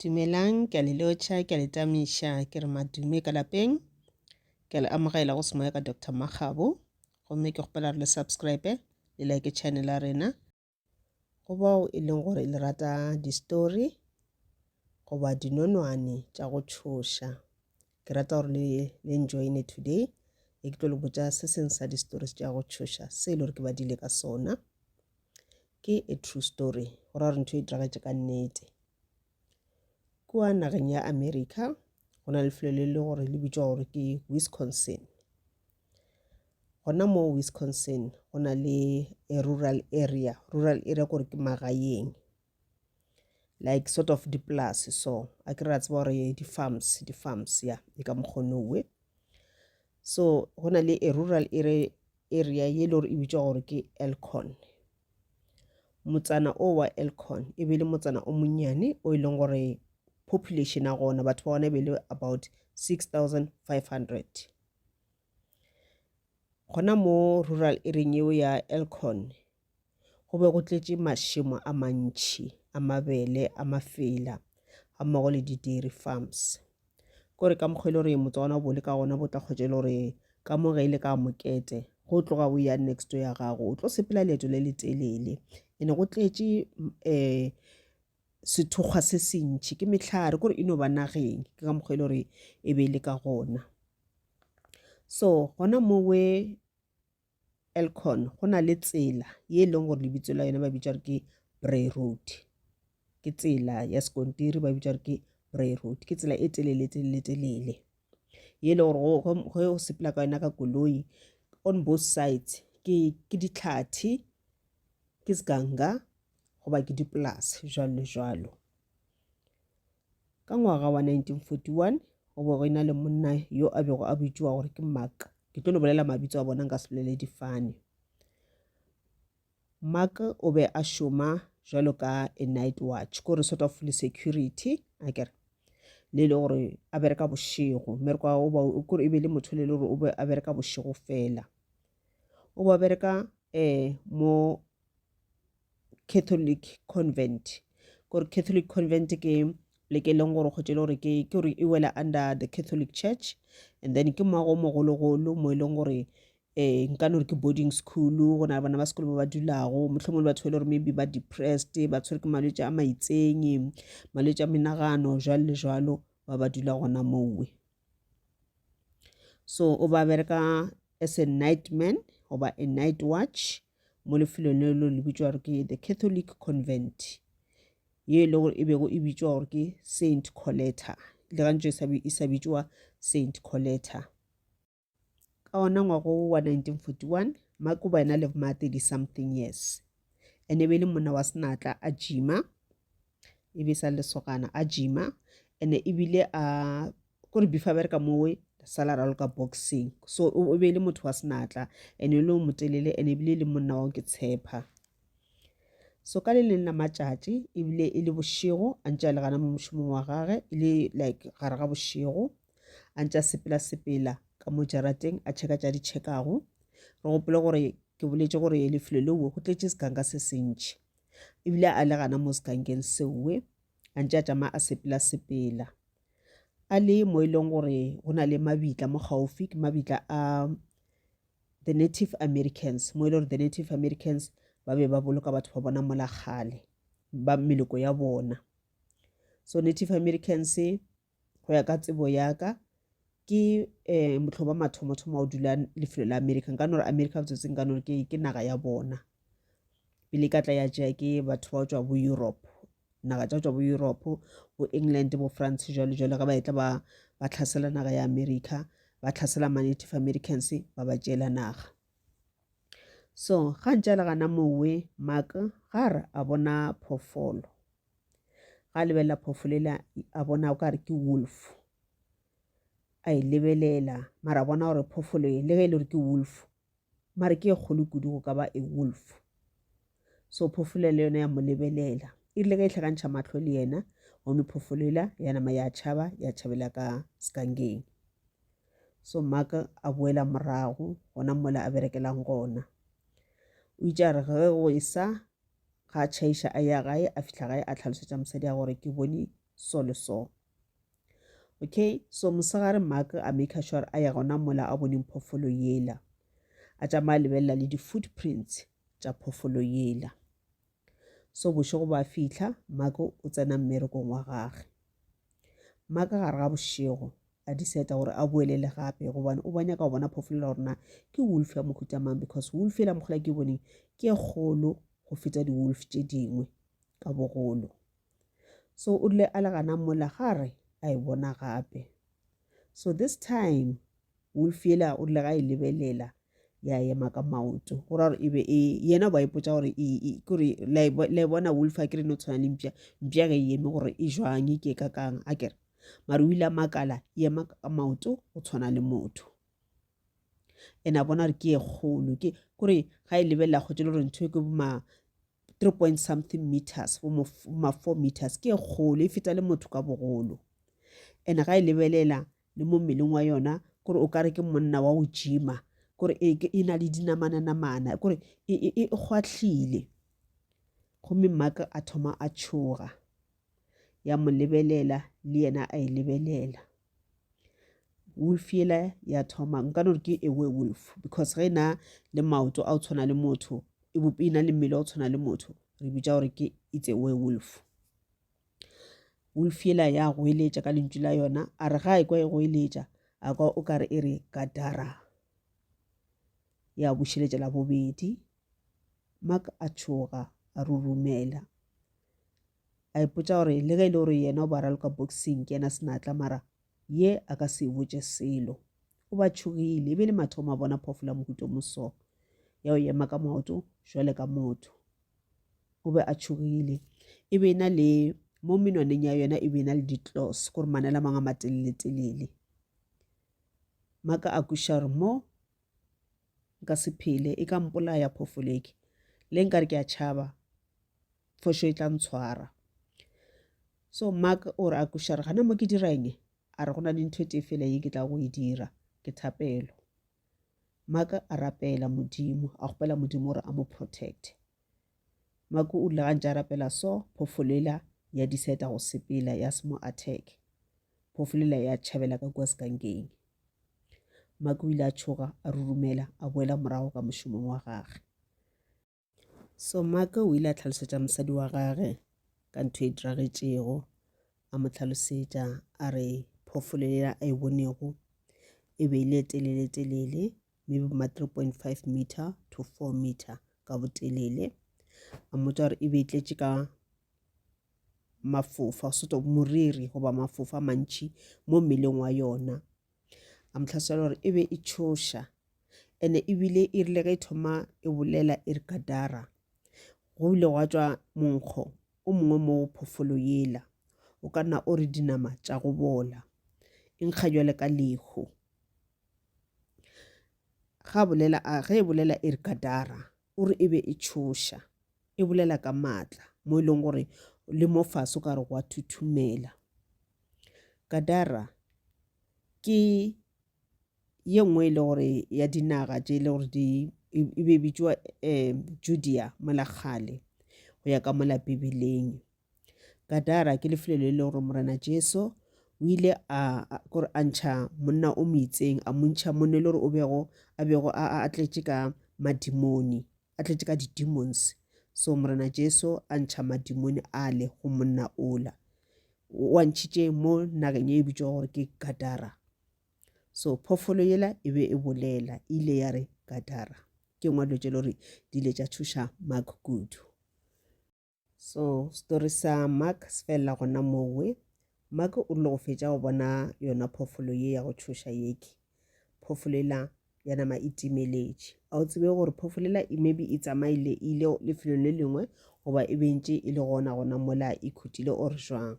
Dumelang, ke a le lotjha, ke a le tamisha, ke re madume ka lapeng. Ke a le amogela go semoya ka Dr. Makgabo. Gomme ke gopela le subscribe le like channel ya rena. Go bao e leng gore le rata di-story goba dinonwane tša go tšhoša. Ke rata gore le enjoyne today. E ke tlo le botša se seng sa di-stories tša go tšhoša se e le gore ke badile ka sona. Ke a true story gore re ntho e diragetše ka nnete. Kua nageng ya America go na lefelo le le gore le bitswa gore ke Wisconsin. Gona mo Wisconsin go na le a rural area gore ke magaeng, like sort of dipolase. So a ke re a tseba gore di-farms ya e ka mokgonowe. So go na le a rural area ye le gore e bitswa gore ke Elkhorn. Motsana o wa Elkhorn e be le motsana o monnyane o e leng gore population ya gona batho ba gona e be le about 6,500. Gona mo rural area eo ya Elkhorn go be go tletše mašemo a mantši a mabele a mafela a mmogo le di-dairy farms. Kore ka mokgwa e le gore motse wa gona bole ka gona bo tla kgwetša le gore ka mo ge ile ka mokete go tloga o ya next door ya gago o tlo sepela leeto le le telele ene go tletše sethokgwa se sentši ke mehlare kore e no ba nageng ke ka mokgwa e le gore e be le ka gona. So gona mo we Elkhorn go na le tsela ye e leng gore lebitso la yone ba bitša ke Bray Road. Ke tsela ya sekontiri ba bitša ke Bray Road. Ke tsela e telele ye le gore ge o sepela ka yona ka koloi on both sides ke ditlhathi ke seganga goba ke dipolase jalo le jalo. Ka ngwaga wa 1941 go bo go ina le monna yo a bego a bitšwa gore ke Mark. Ke tlo le bolela mabitso a bona nka se bolele difane. Mark o be a šoma jalo ka a night watch kore sort of le security akere le le gore a bereka bošego mmereko wa kore e be le motho le gore o be a bereka bošego fela. O ba bereka mo Catholic convent kore Catholic convent ke le ke leng gore go tšele gore ke gore e wela under the Catholic Church, and then ke moago mogologolo mo e leng gore nka no re ke boarding school go na le bana ba sekolo ba dulago mohlomong batho le gore maybe ba depressed ba tshwere ke malwetse a maitseng malwetse a menagano jalo le jalo ba dula gona mowe. So o ba bereka as a nightman oba a night watch mo lefelong le le bitswa gore ke the Catholic convent ye le gore e bego e bitswa gore ke Saint Coletta le gantšo e sa bitswa Saint Coletta. Ka ona ngwago wa 1941 Mark o ba ena le ma 30 something years ene be le monna wa senatla a jima e be sa lesogana a jima ene e bile a kore bifa bereka mowe sala ralo ka boxing. So o be le motho wa senatla ene le motelele ene bile le monna wa ke tshepa. So ka le leng la matšatši e bile e le bošego a ntša le gana mo mošomong wa gage e le like gare ga bošego a ntša sepela ka mo jarateng a tšheka tša di tšhekago. Re gopole gore ke boletše gore lefelo leo go tletše sekanka se sentši ebile a le gana mo sekankeng sewe a ntša tšama a sepela a le mo e leng gore go na le mabitla mo gaufi ke mabitla a the Native Americans mo e le gore the Native Americans ba be ba boloka batho ba bona mola gale ba meloko ya bona. So Native Americans go ya ka tsebo yaka ke motlho ba mathomo o dula lefelo la America nka no re America botsotseng ka no re ke naga ya bona pele ka tla ya tšea ke batho ba tswa bo Europe naga tša tswa bo Europe bo England bo France jalo ga ba etla ba tlhasela naga ya America ba tlhasela Native Americans ba tšela naga. So ga ntša le gana mowe Mark gare a bona phofolo ga lebelela phofolela a bona o kare ke wolf a e lebelela mara a bona gore phofolo e le ge e le gore ke wolf mara ke e kgolo kudu go ka ba a wolf. So phofolo le yone ya mo lebelela e rile ge e tlhakantšha mahlo le yena gomme phofolo ya nama ya tšhaba ya tšhabela ka sekankeng. So Mark a boela morago gona mola a berekelang gona o itša re ge go e sa ga a tšhaiša a ya gae a fihla gae a tlhalosetša mosadi ya gore ke bone so le so. Okay, so mosegare Mark a make sure a ya gona mola a boneng phoofolo yela a tšama a lebelela le di-footprints tša phoofolo yela. So bošego ba fitlha Mark o tsena mmerekong wa gage. Mark gare ga bošego a decide gore a boelele gape gobane o ba nyaka go bona phoofolo ya gorena ke wolf ya mohuta mang, because wolf ela mokgola ke boneng ke e kgolo go feta di-wolf tše dingwe ka bogolo. So o rile a le gana mola gare a e bona gape. So this time wolf yela o rile ga e lebelela ya ema ka maoto go ra gore ebe yena ba ipotsa gore kore la e bona wolf a kere no tshwana le mpša ge e eme gore e jwang ke ka kang a kere mare o ile a makala e ema ka maoto go tshwana le motho. And a bona gore ke e kgolo ke kore ga e lebelela kgotse le gore ntho e ke boma 3 point something meters ma 4 meters ke e kgolo e feta le motho ka bogolo. And ga e lebelela le mo mmeleng wa yona kore o kare ke monna wa go gym-a kore e na le dinamana kore e kgwahlile. Gomme Mark a thoma a tshoga ya mo lebelela le yena a e lebelela. Wolf yela ya thoma nka no re ke a werewolf because ge na le maoto a o tshwana le motho e bope ina le mmele o tshwana le motho re bitša gore ke it's a werewolf. Wolf yela ya goeletša ka lentšu la yona a re ga e kwa e goeletša a kwa o kare e re Gadara ya bušeletša la bobedi. Mark a tshoga a rurumela a ipotsa gore le ge e le gore yena o ba raloka boxing ke yena senatla mara ye a ka se botse selo o ba tshogile e be le mathomo a bona phoofolo ya mohuta moso ya o ema ka maoto jwale ka motho o be a tshogile e be na le mo menwaneng ya yona e be na le di-claws gore manala mang a matelele. Mark a kweša gore mo nka se phele e ka mpolaya phoofolo eke le nkare ke a tšhaba fošo e tla ntshwara. So Mark o re a kweša re gana mo ke dirang a re go na le ntho e tee fela ye ke tla go e dira ke thapelo. Mark a rapela modimo a gopela modimo gore a mo protect. Mark o ile ga ntše a rapela so phoofolo ela ya decide go sepela ya se mo attack. Phoofolo ela ya tšhabela ka kua sekankeng. Mark o ile a tshoga a rurumela a boela morago ka mošomong wa gage. So Mark o ile a tlhalosetša mosadi wa gage ka ntho e diragetšego a mo tlhalosetša a re phoofolo ela a e bonego e be ile telele maybe ma 3.5 meter to 4 meter ka botelele. A mmotša gore e be tletše ka mafofa sort of moriri goba mafofa mantši mo mmeleng wa yona. A mo tlhalosetša gore e be e tšhoša ene ebile e rile ge e thoma e bolela e re Gadara go ile gwa tšwa monkgo o mongwe mo phoofolo yela o ka nna o re dinama tša go bola e nkga jwale ka lehu. Ge e bolela e re Gadara o re e be e tšhoša e bolela ka maatla mo e leng gore le mo fase o ka re go a thuthumela. Gadara ke ye nngwe e le gore ya dinaga tše e le gore e be bitšwa Judea mola kgale go ya ka mola Bibeleng. Gadara ke lefelo le le gore morena Jesu o ile a ntšha monna o moitseng a montšha monna le gore a bego a tletše ka madimoni a tletše ka di-demons. So morena Jesu a ntšha madimoni ale go monna ola o a ntšhitše mo nageng e bitšwa gore ke Gadara. So phoofolo yela e be e bolela ile ya re Gadara ke ngwa dilo tše le gore di ile tša thuša Mark kudu. So story sa Mark se felela gona mowe. Mark o rile go fetša go bona yona phoofolo ye ya go thuša yeke. Phoofolo ela ya nama e timeletše a o tsebe gore phoofolo ela maybe e tsamaile ile lefelong le lengwe goba e bentše e le gona mola e khutile or jwang.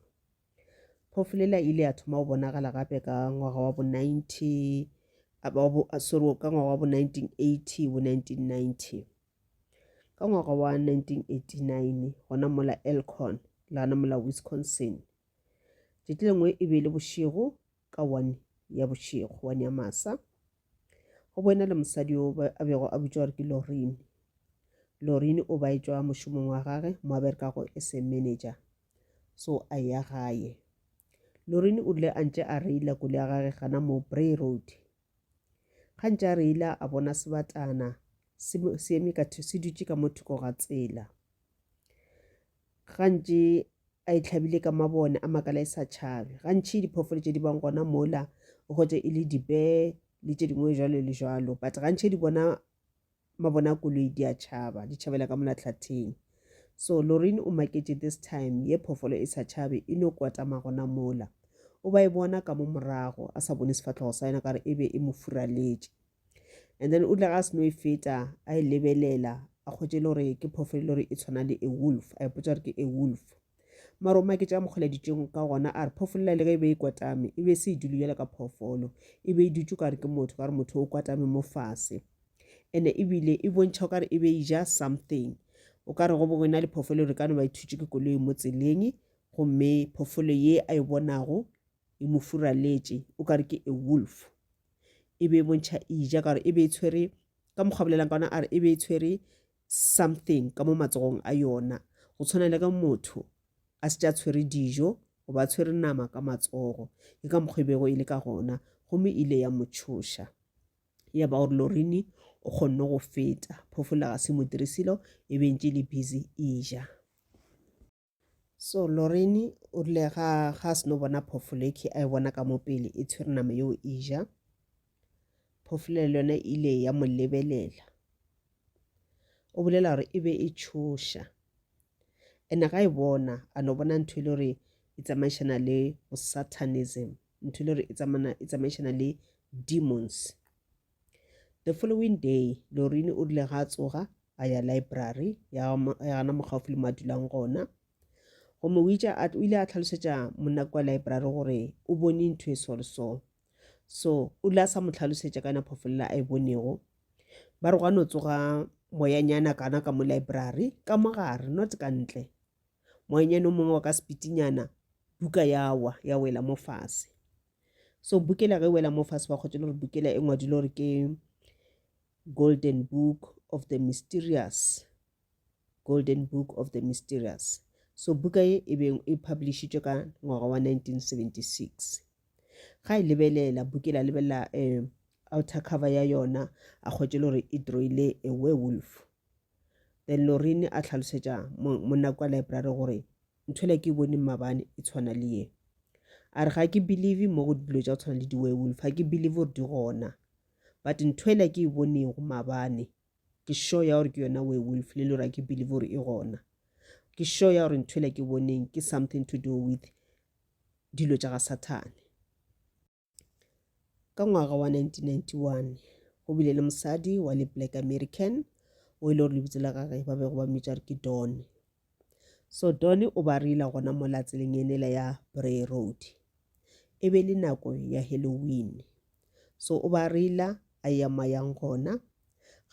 Phoofolo ela ile ya thoma go bonagala gape ka ngwaga wa bo 1980 bo 1990. Ka ngwaga wa 1989 gona mola Elkhorn lana mola Wisconsin. Tšatši lengwe e be le bošego ka 1 ya bošego 1 ya masa go bona le mosadi o a bego a bitšwa gore ke Lorraine. Lorraine o ba etšwa mošomong wa gage mo a berekago as a manager so a ya gae Lorini o ile a ntse a reila koloi ya gagwe gana mo Bray Road. Ga ntse a reila a bona sebatana se eme se dutse ka mo thoko ga tsela. Ga ntse a itlhabile ka mabone a makala e sa tšhabe. Gantši diphoofolo tše di bang gona mola o gotse e le dibee le tše dingwe jalo le jalo, but gantši di bona mabone a koloi di a tšhaba, di tšhabela ka molahlatheng. So Lorini o maketše this time ye phoofolo e sa tšhabe e no kwatama gona mola. O ba e bona ka mo morago a sa bone sefatlhego sa yona kare e be e mo furaletše. And then o ile ga se no e feta a e lebelela a kgotse le gore ke phoofolo le gore e tshwana le a wolf, a ipotsa gore ke a wolf. Mara o maketše a mokgweleditšeng ka gona a re phoofolo le ge e be e kwatame e be se e dule jalo ka phoofolo, e be e dutse ka re ke motho, ka re motho o kwatame mo fase. And ebile e bontšha ka re e be e ja something, o ka re go bona le phoofolo re ka no ba ithutše ke koloi mo tseleng, gomme phoofolo ye a e bonago e mo furaletše o ka re ke a wolf. E be e bontšha e ja ka re e be e tshwere ka mokgwa bolelang ka ona a re e be e tshwere something ka mo matsogong a yona, go tshwana le ka motho a se tša tshwere dijo go ba tshwere nama ka matsogo. Ke ka mokgwa e bego e le ka gona, gomme ile ya mo tšhoša. Ya ba gore Lorini o kgonne go feta, phoofolo ga se mo dirisilo e be ntše le busy e ja. So Lorini o rile ga se no bona phoofolo eke a e bona ka mo pele e tshwere nama yeo e ja. Phoofolo le yona ile ya mo lebelela, o bolela gore e be e tšhoša. Ene ga e bona a no bona ntho e le gore e tsamaišana le satanism, ntho e le gore e tsamaišana le demons. The following day Lorini o rile ga a tsoga a ya library ya gana mo gaufi le mo a dulang gona, gomme o ile a tlhalosetša monna kwa library gore o bone ntho e so. So o ile a sa mo tlhalosetša ka yona phoofolo a e bonego. Ba re go a no tsoga moyanyana kana ka mo library ka mogare, not ka ntle. Moyanyana o mongwe wa ka sepitinyana buka ya wela mo fase. So bukela ge wela mo fase ba kgotse le gore bukela e ngwadile gore ke Golden Book of the Mysterious. So buka e be e publishitšwe ka ngwaga wa 1976. Ga e lebelela bukela lebelela outer cover ya yona a kgotse le gore e drawile a werewolf. Then Lorini a tlhalosetša monna kwa library gore ntho le ke bone mabane e tshwana le ye. A re ga ke believe mo go dilo tša go tshwana le di-werewolf, ga ke believe gore di gona, but ntho le ke e bonego mabane ke sure ya gore ke yona werewolf, le gore ke believe gore e gona. Ke sure ya gore ntho le ke boneng ke something to do with dilo tša ga Satane. Ka ngwaga wa 1991 go bile le mosadi wa le Black American o ile gore lebitso la gagwe ba bego ba mmitša ke Don. So Don o ba reila gona mo la tseleng enela ya Bray Road, e be le nako ya Halloween. So o ba reila a ya mayang gona,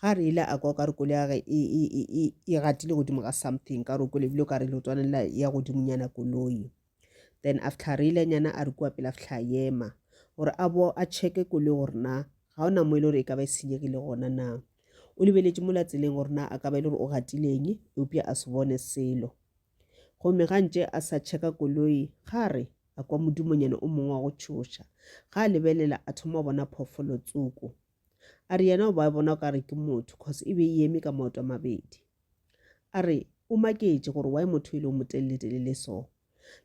ga reila a kwa ka re koloi ya gagwe e gatile godimo ga something, ka re koloi ebile o ka re leotwana ya godimonyana koloi. Then after reila nyana a re kua pele a fitlha ema gore a bo a checke koloi gore na ga ona mo ile gore e ka ba e senyegile gona na. O lebeletše mo la tseleng gore na a ka ba ile gore o gatileng eupša a se bone selo. Gomme ga ntše a sa checka koloi gare a kwa modimonyana o mongwe wa go tšhoša. Ga a lebelela a thoma bona phoofolo tsoko, a re yena o ba bona o ka re ke motho cause e be e eme ka maoto a mabedi. A re o maketše gore wa motho ile o motelele so.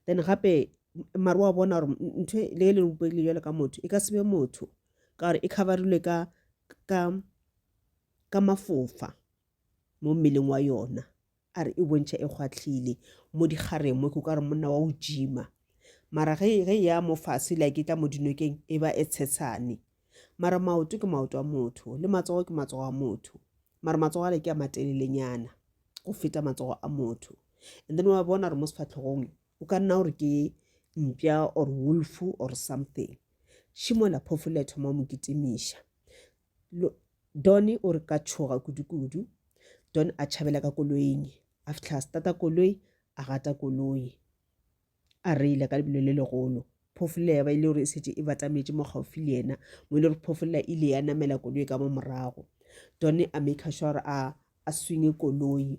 Then gape mare wa bona gore ntho le le rupegile jalo ka motho e ka sebe motho ka gore e coverilwe ka mafofa mo mmeleng wa yona. A re e bontšha e kgwahlile mo digareng mo ka re monna wa o jima, mara ge ya mo fase la ke tla mo dinokeng e ba e tshetsane. Mara maoto ke maoto a motho le matsogo ke matsogo a motho, mara matsogo a le ke a matelelenyana go feta matsogo a motho. And then wa bona re mo sefatlhegong o ka nna gore ke mpša or wolf or something. Šimola phoofolo ya thoma mo kitimiša. Don o re ka tšhoga kudu-kudu. Don a tšhabela ka koloing, a fitlha a starta koloi a gata koloi a reila ka lebelo le legolo. Phoofolo ya ba ile gore e setse e batametše mo gaufi le yena, mo ile gore phoofolo ile ya namela koloi ka mo morago. Don a make sure a swinge koloi.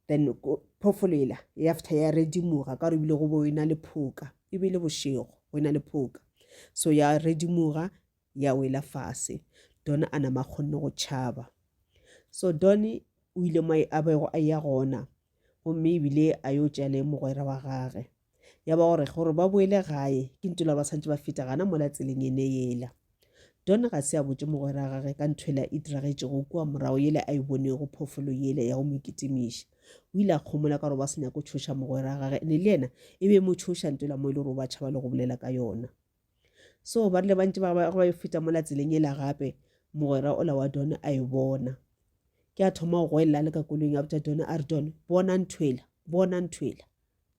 Then phoofolo ela ya fitlha ya redimoga ka gore ebile go bo ena le phoka e be le bošego go ena le phoka so ya redimoga ya wela fase Don a nama kgonne go tšhaba so Don o ile mo a bego a ya gona gomme ebile a yo tšea le mogwera wa gage ya ba gore ba boele gae ke ntola ba santse ba feta gana mola tseleng ene yela Don ga se a botse mogwera gage ka nthwela e diragetse go kwa morago yele a e bonego phofolo yele ya go mekitimiša o ile a kgomola ka gore ba senya go tshoša mogwera gage ene le ena e be mo tshoša ntola mo ile gore ba tšhaba le go bolela ka yona so ba rile bantse ba feta mola tseleng yela gape mogwera ola wa Don a e bona ke a thoma go goelela le ka koloing a botsa Don a re Don bona nthwela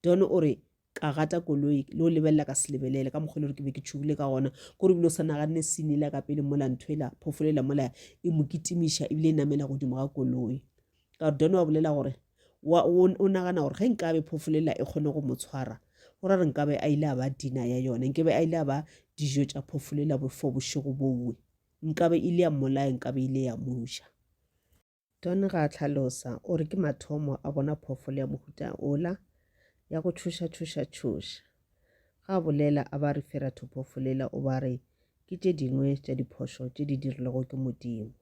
Don o re ka gata koloi le o lebelela ka se lebelele ka mokgwa le gore ke be ke tšhubile ka gona gore ebile o sa naganne senela ka pele mola nthwela phofolela mola e mo kitimiša ebile e namela godimo ga koloi ka Don wa bolela gore o nagana gore ge nkabe phofolela e kgone go mo tshwara gore re nkabe a ile a ba dina ya yona nkebe a ile a ba dijo tša phofolela for bošego bowe nkabe ile ya mmolaya nkabe ile ya moja Don ga a tlhalosa o re ke mathomo a bona phofolo ya mohuta ola ya go tšhoša ga a bolela a ba refera to phofolela o ba re ke tše dingwe tša diphošo tše di dirilego ke modimo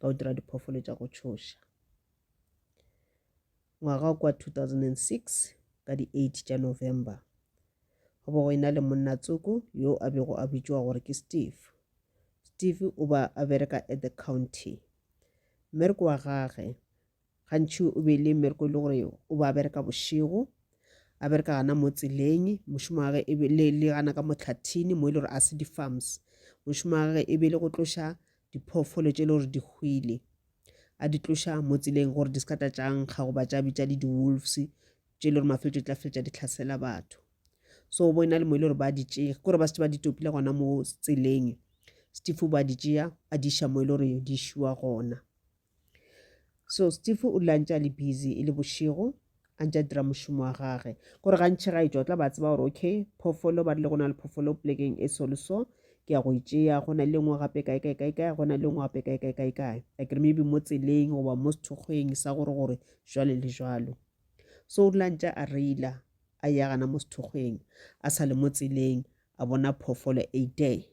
ka o dira diphoofolo tša go tšhoša ngwaga kwa 2006 ka di 8 tša November go bo go ena le monnatsoko yo a bego a bitšwa gore ke Steve o ba a bereka at the county mmereko wa gage gantši o be le mmereko le gore o ba a bereka bošego a bereka gana mo tseleng mošomo wa gage e be le gana ka mohlathini mo e le gore a se di-farms mošomo wa gage e be le go tloša diphoofolo tše le gore di hwile a di tloša mo tseleng gore di sekata tša nkga goba tša bitša le di-wolves tše le gore mafeletšo tla feletša di tlhasela batho so bo ena le mo e le gore ba di tšea kore ba se ba di topile gona mo tseleng Steve ba di tšea a di iša mo e le gore di šiwa gona so Steve o lantša le busy e le bošego a ntša dira mošomo wa gage kore gantšhi ga e tšwa tla ba tseba gore okay phoofolo ba rile go na le phoofolo plekeng e so ke ya go itšea go na le ngwe gape kae go na le ngwe gape kae like maybe mo tseleng goba mo sethokgweng sa gore jwale le jwalo so o lantša a reila a ya gana mo sethokgweng a sa le mo tseleng a bona phoofolo a day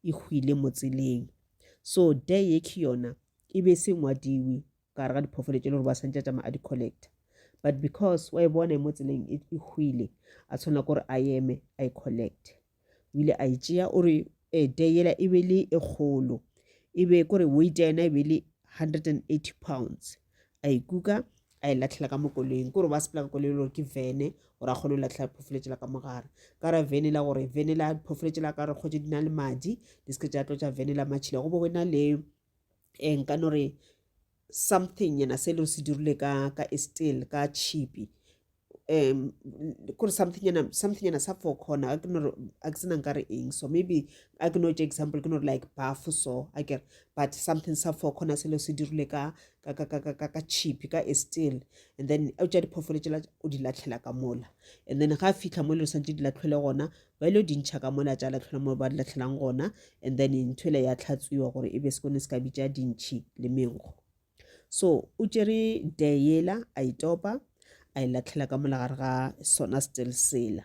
e hwile mo tseleng so day ye ke yona e be se ngwadiwe ka re ga diphoofolo tše le gore ba santša tšama a di collecta but because wa e bona mo tseleng e hwile a tshwana gore a eme a e collect o ile a itšea o re day yela e be le e kgolo e be kore weight ya yena e be le 180 pounds a ikuka a e latlhela ka mo koloing kore ba sepela ka koloi le gore ke vene gore a kgone go latlhela phofolo tšela ka mogare ka ra vene la gore vene la phofolo tšela ka re kgotse di na le madi di seke tša tlo tša vene la matšhila go bo go ena le nka no re something yena se le se dirile ka steel ka chipi kore something yana sa four corner a ke sena nka re eng so maybe a ke no tše example ke no like buff so I get but something sa four corner se le se dirile ka chipi ka steel and then o tša diphoofolo tšela o di latlhela ka mola and then ga a fitlha mo le santse di latlhele gona ba ile di ntšha ka mola tša latlhela mo ba di latlhelang gona and then nthwele ya tlhatswiwa gore e be sekone se ka bitša dintšhi le menkgo so o tšere day yela a itopa a e latlhela ka mola gare ga sona still sela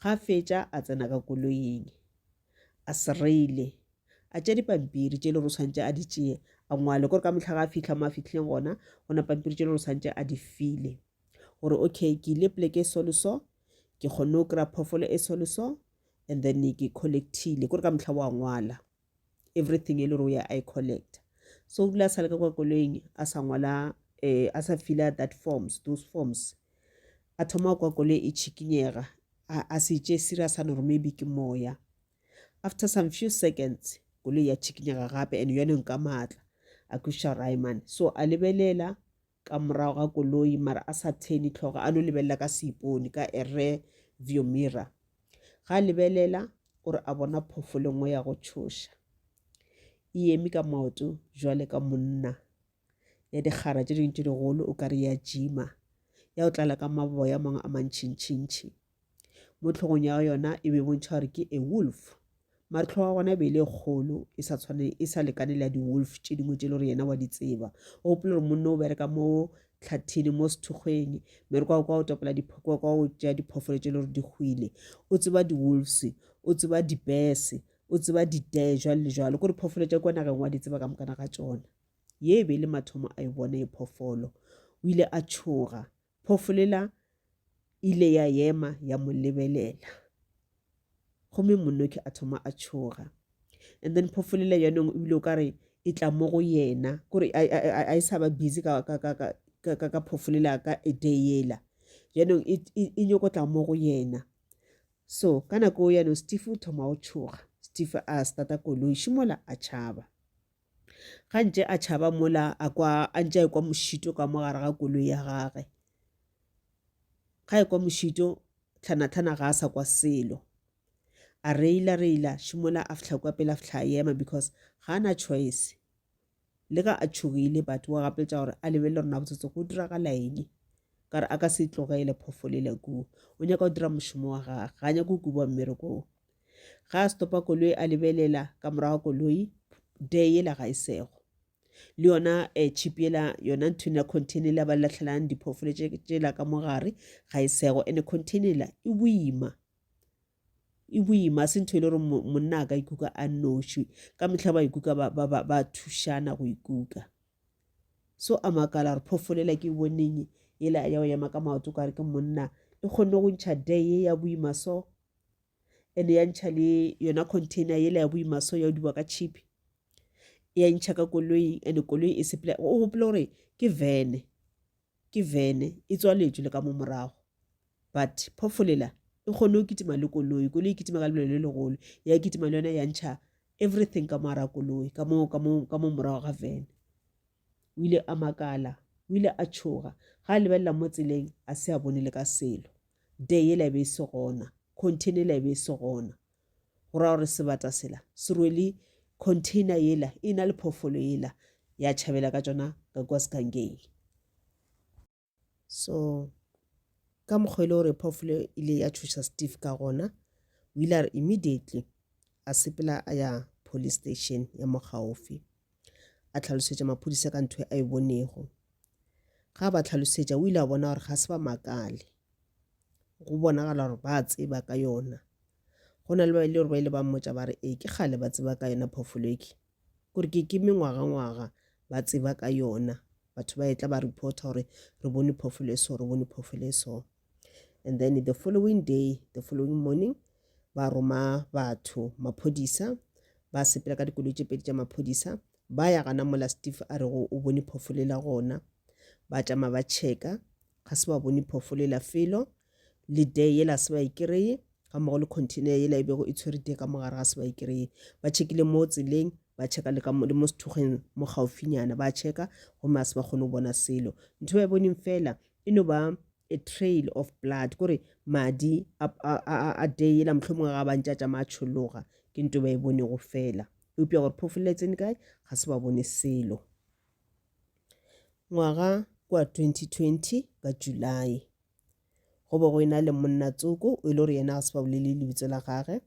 ga fetša a tsena ka koloing a se reile a tšea dipampiri tše le go swantše a di tšee a ngwale kore ka motlha ga a fitlha mo a fitlhileng gona gona pampiri tše le go swantše a di file gore okay ke ile pleke e soloso ke kgonne go kry-a phoofolo e soloso and then ke collectile kore ka motlha wa ngwala everything e le gore ya a e collecta so o dula a sale ka kwa koloing a sa ngwala a sa fila those forms a thoma kwa koloi e tšhikinyega a se tše serious gore maybe ke moya after some few seconds koloi ya tšhikinyega gape and yone nka maatla a kweša Raiman so a lebelela ka morago ga koloi mara a sa theni tlhogo a no lebelela ka seipone ka rear view mirror ga a lebelela gore a bona phoofolo nngwe ya go tšhoša e eme ka maoto jwale ka monna ya dikgara tše dingwe tše digolo o ka re ya jima ya o tlala ka maboya mangwe a mantšintšintši mo tlhogong ya yona e be bontšha gore ke a wolf mare tlhogo ya gona e be le kgolo e sa lekane le ya di-wolf tše dingwe tše le gore yena wa di tseba o gopola gore monna o bereka mo tlhathini mo sethokgweng mme re kwa o topela kwa o tšea diphoofolo tše le gore di hwile o tseba di-wolves o tseba di-bears o tseba di-deer jwalo le jwalo kore phoofolo tša kwa nageng wa di tseba ka mokana ga tšona ye be le mathomo a e bona e phoofolo o ile a tshoga phoofolo ela ile ya ema ya mo lebelela gomme monnoki a thoma a tshoga and then phoofolo ela yaanong ebile o kare e tla mo go yena kore a e sa ba busy ka phoofolo ela ka day ela yaanong e nyako tla mo go yena so ka nako o yaanong Steve o thoma o tshoga Steve a starta koloi šimola a tšhaba ga ntse a tšhaba mola a ntse a ekwa mošito ka mogare ga koloi ya gage ga ekwa mošito tlhana ga a sa kwa selo a reila šimola a fitlha kwa pele a fitlha a ema because ga ana choice le ga a tšhogile batho wa gapeletša gore a lebelele rona botsotso go diragala eng ka re a ka se tlogele phoofolo ele kuo o nyaka go dira mošomo wa gage ga a nyaka go kuba mmerekong ga a stopa koloi a lebelela ka morago koloi day ela ga e sego le yona chip ela yona nthwena container la ba latlhelang diphoofolo tšela ka mogare ga e sego and container la e boima se ntho e le gore monna a ka ikuka a noši ka metlha ba ikuka ba thušana go ikuka so a makala gore phoofolo ela ke boneng ela ya o ema ka maoto ka re ke monna e kgonne go ntšha day ya boima so and ya ntšha le yona container ela ya boima so ya o diwa ka chip ya ntšha ka koloi and koloi e sepela o gopela gore ke vene e tswaletšwe le ka mo morago but phoofolo ela e kgone go kitima le koloi e kitima ka lebelo le legolo ya kitima le yona ya ntšha everything ka moara koloi ka mo morago ga vene o ile a makala o ile a tshoga ga a lebelela mo tseleng a se a bone le ka selo day ela e be e se gona container ela e be e se gona go raya gore sebata sela se rwele container ela e na le phoofolo ela ya tšhabela ka tsona ka kwa sekankeng so ka mokgwa ile gore phoofolo ile ya thuša Steve ka gona o ile a re immediately a sepela a ya police station ya mo gaufi a tlhalosetša maphodisa ka ntho a e bonego ga ba tlhalosetša o ile a bona gore ga se ba makale go bonagala gore ba tseba ka yona go na le ba ile gore ba ile ba mmotša ba re ke gale ba tseba ka yona phoofolo eke gore ke mengwaga ba tseba ka yona batho ba etla ba reporta gore re bone phoofolo e so and then the following morning ba roma batho maphodisa ba sepela ka dikoloi tše pedi tša maphodisa ba ya gana mola Steve a re o bone phoofolo ela gona ba tšama ba checka ga se ba bone phoofolo ela felo le day ela se ba e kry-e ga mmogo le container ela e bego e tshwere tee ka mogare ga se ba e kry-e ba checkile mo tseleng ba checka le mo sethokgeng mo gaufinyana ba checka gomme a se ba kgone go bona selo ntho ba e boneng fela e no ba a trail of blood kore madi a day ela mohlomongwe ga ba ntša tšama a tšhologa ke nto ba e bone go fela e upša gore phoofolo e tsene kae ga se ba bone selo ngwaga kwa 2020 ka July go bo go ena le monna tsoko o ile gore yena ga se ba bolele lebitso la gage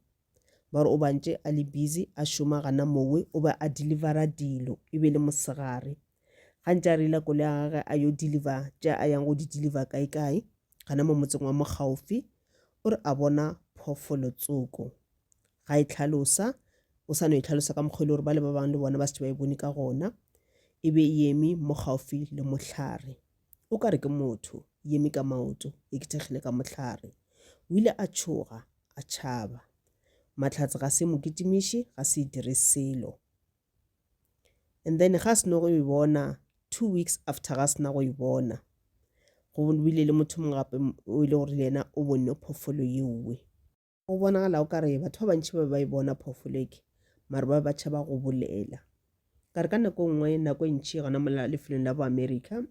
ba re o bantše a le busy a šoma gana mowe o ba a delivera dilo e be le mosegare ga ntse a reila koloi ya gage a yo deliver tša a yang go di deliver kae gana mo motseng wa mo gaufi o re a bona phoofolo tsoko ga e tlhalosa o sa no e tlhalosa ka mokgwa le gore ba le ba bangwe le bona ba se ba e bone ka gona e be e eme mo gaufi le mohlare o ka re ke motho e eme ka maoto e kethegile ka mohlare o ile a tshoga a tšhaba mahlatse ga se mo kitimiše ga se dire selo and then ga se no go e bona 2 weeks after ga se na go e bona go bile le motho mongwe gape o ile gore le yena o bone phoofolo yewe go bonagala o ka re batho ba bantši ba e bona phoofolo eke mare ba tšhaba go bolela ka re ka nako nngwe nako e ntši gona mola lefelong la bo America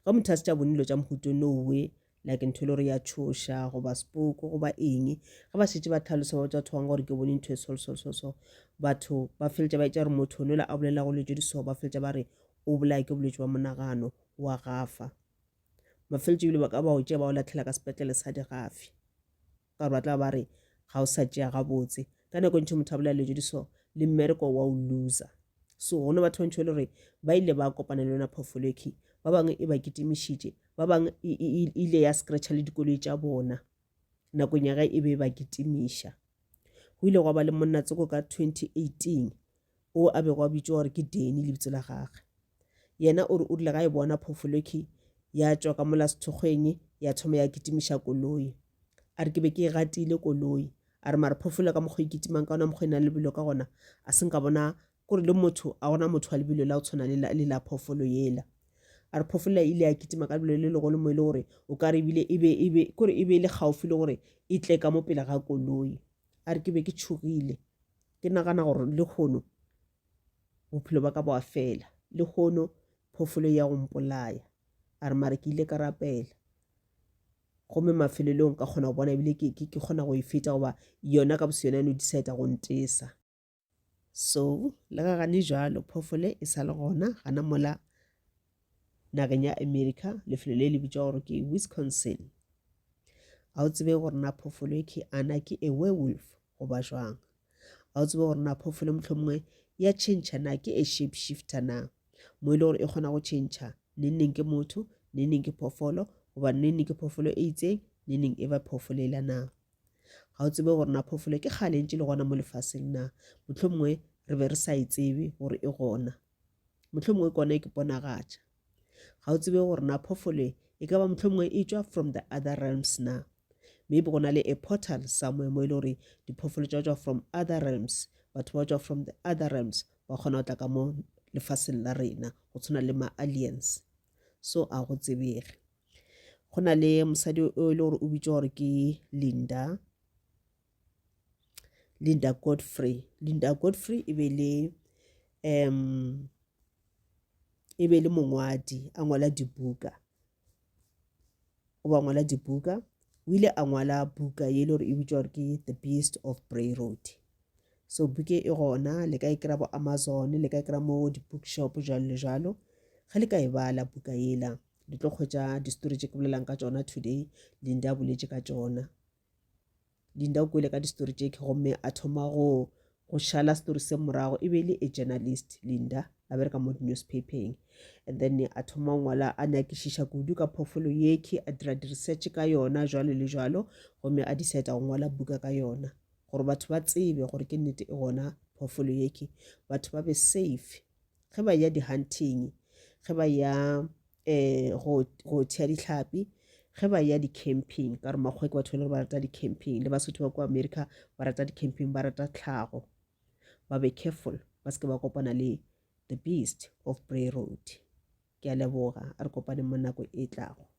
ga motho a se tša bone dilo tša mohuto nowe like ntho le gore ya tshoša goba spook goba eng ga ba šetše ba tlhalosa ba tša thoang gore ke bone ntho e so batho ba feletša ba etša re motho nola a bolela go letšo diso ba feletša ba re o bolaya ke bolwetši wa monagano wa gafa mafeletše ebile ba ka ba o tšea ba o latlhela ka sepetlele sa digafi ka gore ba tla ba re ga o sa tšea gabotse ka nako ntši motho a bolela letšo diso le mmereko wa o loser so gona batho ba ntšho le gore ba ile ba kopana le yona phoofolo eke ba bangwe e ba kitimišitše, ba bangwe ile ya scratcha le dikoloi tša bona nakong ya ge e be ba kitimiša. Go ile gwa ba le monnatseko ka 2018 o a bego a bitšwa gore ke Danny lebitso la gagwe. Yena o re o rile ga e bona phofoloki ya tšwa ka mola sethokgweng ya thoma ya kitimiša koloi. A re ke be ke e gatile koloi, a re mara phofolo ka mokgwa ikitimang ka ona mokgwa ena le lebelo ka gona a seng ka bona kore le motho a gona motho wa lebelo la o tshwana le la phofolo yela. A re phofolo ile ya kitima ka lebelo le legolo mo e le gore o ka re ebile e be le gaufi le gore e tle ka mo pele ga koloi. A re ke be ke tšhogile ke nagana gore le kgono bophelo ba ka bo a fela, le kgono phofolo ya go mpolaya. A re mare ke ile ka rapela gomme mafelelong ka kgona go bona ebile ke kgona go e feta goba yona ka bose yona e no decide go ntesa. So le ga gane jalo phofolo e sa le gona gana mola nageng ya America, lefelo le le bitswa gore ke Wisconsin. A o tsebe gore na phofolo ke ana ke a werewolf goba jwang? A o tsebe gore na phofolo mohlomongwe ya change na ke a shape shifter na, mo e le gore e kgona go change neng ke motho, neng ke phofolo goba neng ke phofolo e itseng, neng e ba phofolo ela na. Ga o tsebe gore na phofolo ke kgale ntse le gona mo lefaseng na, mohlomongwe re be re sa e tsebe gore e gona, mohlomongwe kona e ke ponagatša. Ga o tsebe gore na phofolo e ka ba mohlomongwe e tšwa from the other realms na, maybe go na le a portal somewhere mo e le gore diphofolo tša tšwa from other realms, batho ba tšwa from the other realms ba kgona go tla ka mo lefaseng la rena go tshwana le ma-aliens. So a go tsebege go na le mosadi o e le gore o bitswa gore ke Linda Godfrey. Linda Godfrey e be le mongwadi a ngwala dibuka, o ba ngwala dibuka, o ile a ngwala buka ye le gore e bitswa gore ke The Beast of Bray Road. So buke e gona le ka e kry-a bo Amazon, le ka e kry-a mo di-bookshop jalo le jalo. Ga le ka e bala buka yela le tlo kgwetša di-story tše ke bolelang ka tšona today. Linda a boletše ka tšona, Linda o kwele ka di-story tše ke gomme a thoma go šala story se morago, e be le a journalist Linda a bereka mo di-newspapering, and then a thoma ngwala a nyakišiša kudu ka phofolo yeke, a dira di-research ka yona jalo le jalo, gomme a decide go ngwala buka ka yona gore batho ba tsebe gore ke nnete e gona phofolo yeke, batho ba be safe ge ba ya di-hunting, ge ba ya go thea dihlapi, ge ba ya di-camping. Ka gore makgwa ke batho ba rata di-camping, le Basotho ba kwa America ba rata di-camping, ba rata tlhago. Ba be careful ba seke ba kopana le the Beast of Bray Road. Ke a leboga, a re kopane mo nako e tlago.